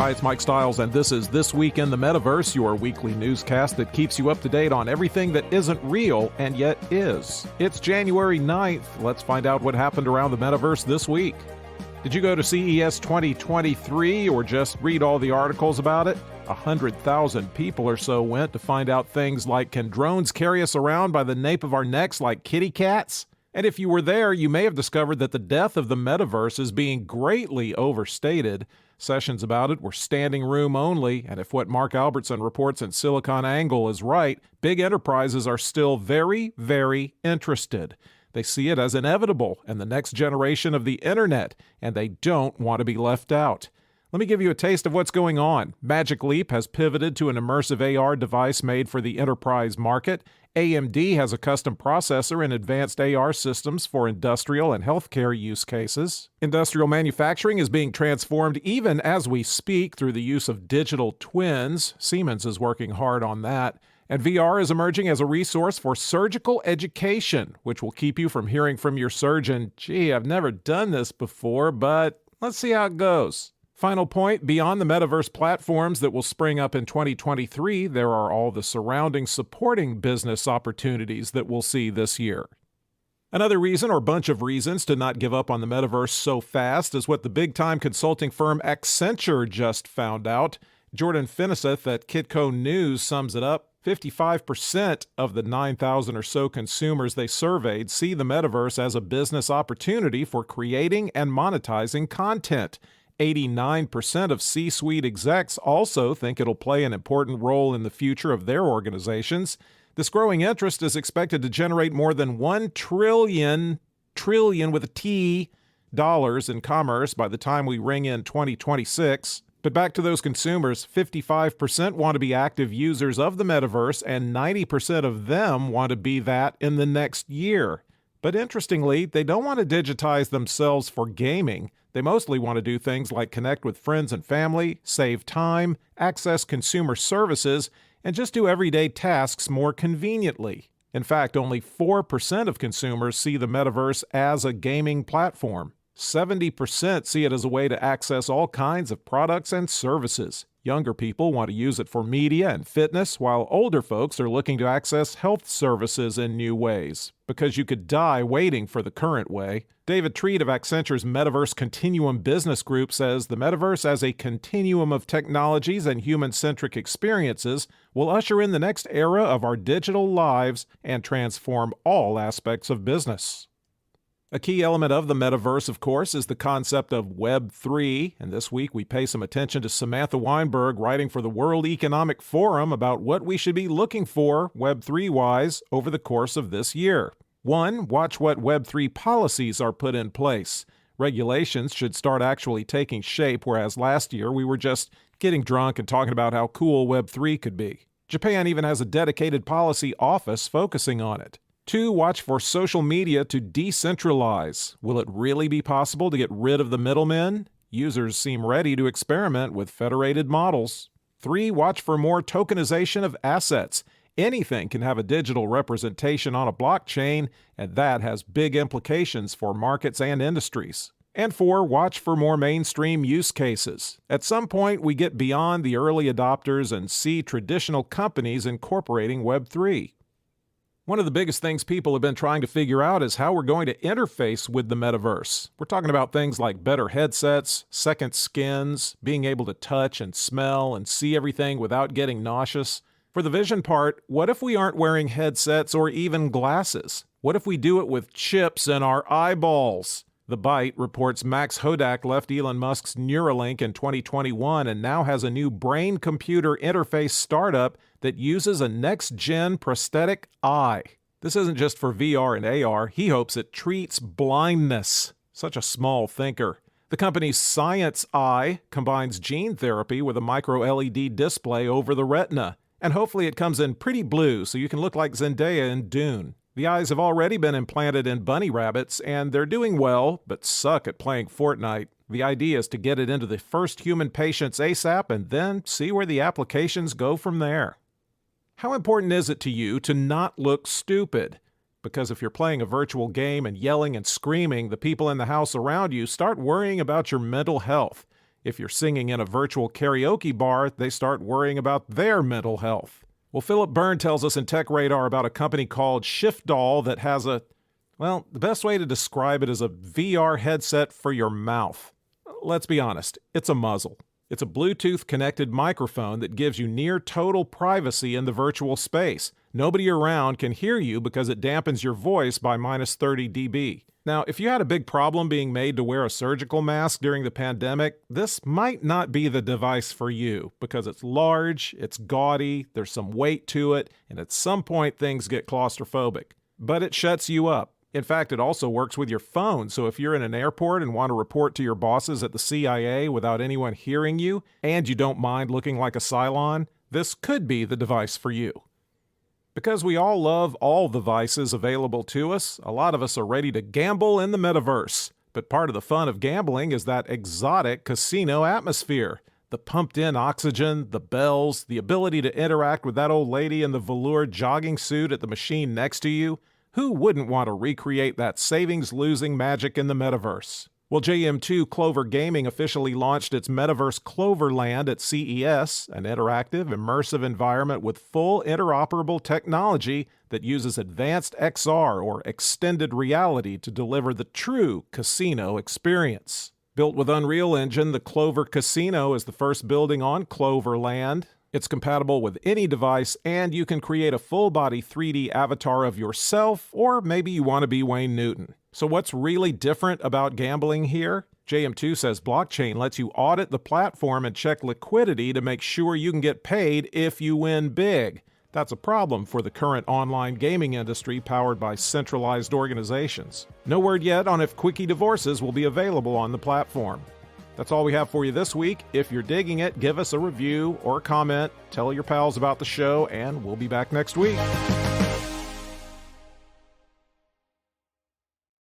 Hi, it's Mike Stiles, and this is This Week in the Metaverse, your weekly newscast that keeps you up to date on everything that isn't real and yet is. It's January 9th. Let's find out what happened around the Metaverse this week. Did you go to CES 2023 or just read all the articles about it? 100,000 people or so went to find out things like, can drones carry us around by the nape of our necks like kitty cats? And if you were there, you may have discovered that the death of the Metaverse is being greatly overstated. Sessions about it were standing room only, and if what Mark Albertson reports in SiliconANGLE is right, big enterprises are still very, very interested. They see it as inevitable and the next generation of the internet, and they don't want to be left out. Let me give you a taste of what's going on. Magic Leap has pivoted to an immersive AR device made for the enterprise market. AMD has a custom processor and advanced AR systems for industrial and healthcare use cases. Industrial manufacturing is being transformed even as we speak through the use of digital twins. Siemens is working hard on that. And VR is emerging as a resource for surgical education, which will keep you from hearing from your surgeon, "Gee, I've never done this before, but let's see how it goes." Final point, beyond the Metaverse platforms that will spring up in 2023, there are all the surrounding supporting business opportunities that we'll see this year. Another reason, or bunch of reasons, to not give up on the Metaverse so fast is what the big-time consulting firm Accenture just found out. Jordan Finiseth at Kitco News sums it up. 55% of the 9,000 or so consumers they surveyed see the Metaverse as a business opportunity for creating and monetizing content. 89% of C-suite execs also think it'll play an important role in the future of their organizations. This growing interest is expected to generate more than $1 trillion with a T, dollars in commerce by the time we ring in 2026. But back to those consumers, 55% want to be active users of the Metaverse, and 90% of them want to be that in the next year. But interestingly, they don't want to digitize themselves for gaming. They mostly want to do things like connect with friends and family, save time, access consumer services, and just do everyday tasks more conveniently. In fact, only 4% of consumers see the Metaverse as a gaming platform. 70% see it as a way to access all kinds of products and services. Younger people want to use it for media and fitness, while older folks are looking to access health services in new ways, because you could die waiting for the current way. David Treat of Accenture's Metaverse Continuum Business Group says the Metaverse as a continuum of technologies and human-centric experiences will usher in the next era of our digital lives and transform all aspects of business. A key element of the Metaverse, of course, is the concept of Web3, and this week we pay some attention to Samantha Weinberg writing for the World Economic Forum about what we should be looking for, Web3-wise, over the course of this year. 1. Watch what Web3 policies are put in place. Regulations should start actually taking shape, whereas last year we were just getting drunk and talking about how cool Web3 could be. Japan even has a dedicated policy office focusing on it. 2. Watch for social media to decentralize. Will it really be possible to get rid of the middlemen? Users seem ready to experiment with federated models. 3. Watch for more tokenization of assets. Anything can have a digital representation on a blockchain, and that has big implications for markets and industries. And 4. Watch for more mainstream use cases. At some point, we get beyond the early adopters and see traditional companies incorporating Web3. One of the biggest things people have been trying to figure out is how we're going to interface with the Metaverse. We're talking about things like better headsets, second skins, being able to touch and smell and see everything without getting nauseous. For the vision part, what if we aren't wearing headsets or even glasses? What if we do it with chips in our eyeballs? The Byte reports Max Hodak left Elon Musk's Neuralink in 2021 and now has a new brain-computer interface startup that uses a next-gen prosthetic eye. This isn't just for VR and AR. He hopes it treats blindness. Such a small thinker. The company's Science Eye combines gene therapy with a micro-LED display over the retina. And hopefully it comes in pretty blue so you can look like Zendaya in Dune. The eyes have already been implanted in bunny rabbits, and they're doing well, but suck at playing Fortnite. The idea is to get it into the first human patients ASAP and then see where the applications go from there. How important is it to you to not look stupid? Because if you're playing a virtual game and yelling and screaming, the people in the house around you start worrying about your mental health. If you're singing in a virtual karaoke bar, they start worrying about their mental health. Well, Philip Byrne tells us in Tech Radar about a company called ShiftDoll that has the best way to describe it is a VR headset for your mouth. Let's be honest, it's a muzzle. It's a Bluetooth-connected microphone that gives you near total privacy in the virtual space. Nobody around can hear you because it dampens your voice by -30 dB. Now, if you had a big problem being made to wear a surgical mask during the pandemic, this might not be the device for you because it's large, it's gaudy, there's some weight to it, and at some point things get claustrophobic. But it shuts you up. In fact, it also works with your phone, so if you're in an airport and want to report to your bosses at the CIA without anyone hearing you, and you don't mind looking like a Cylon, this could be the device for you. Because we all love all the vices available to us, a lot of us are ready to gamble in the metaverse. But part of the fun of gambling is that exotic casino atmosphere. The pumped-in oxygen, the bells, the ability to interact with that old lady in the velour jogging suit at the machine next to you. Who wouldn't want to recreate that savings-losing magic in the metaverse? Well, JM2 Clover Gaming officially launched its Metaverse Cloverland at CES, an interactive, immersive environment with full interoperable technology that uses advanced XR or extended reality to deliver the true casino experience. Built with Unreal Engine, the Clover Casino is the first building on Cloverland. It's compatible with any device, and you can create a full-body 3D avatar of yourself, or maybe you want to be Wayne Newton. So what's really different about gambling here? JM2 says blockchain lets you audit the platform and check liquidity to make sure you can get paid if you win big. That's a problem for the current online gaming industry powered by centralized organizations. No word yet on if quickie divorces will be available on the platform. That's all we have for you this week. If you're digging it, give us a review or comment, tell your pals about the show, and we'll be back next week.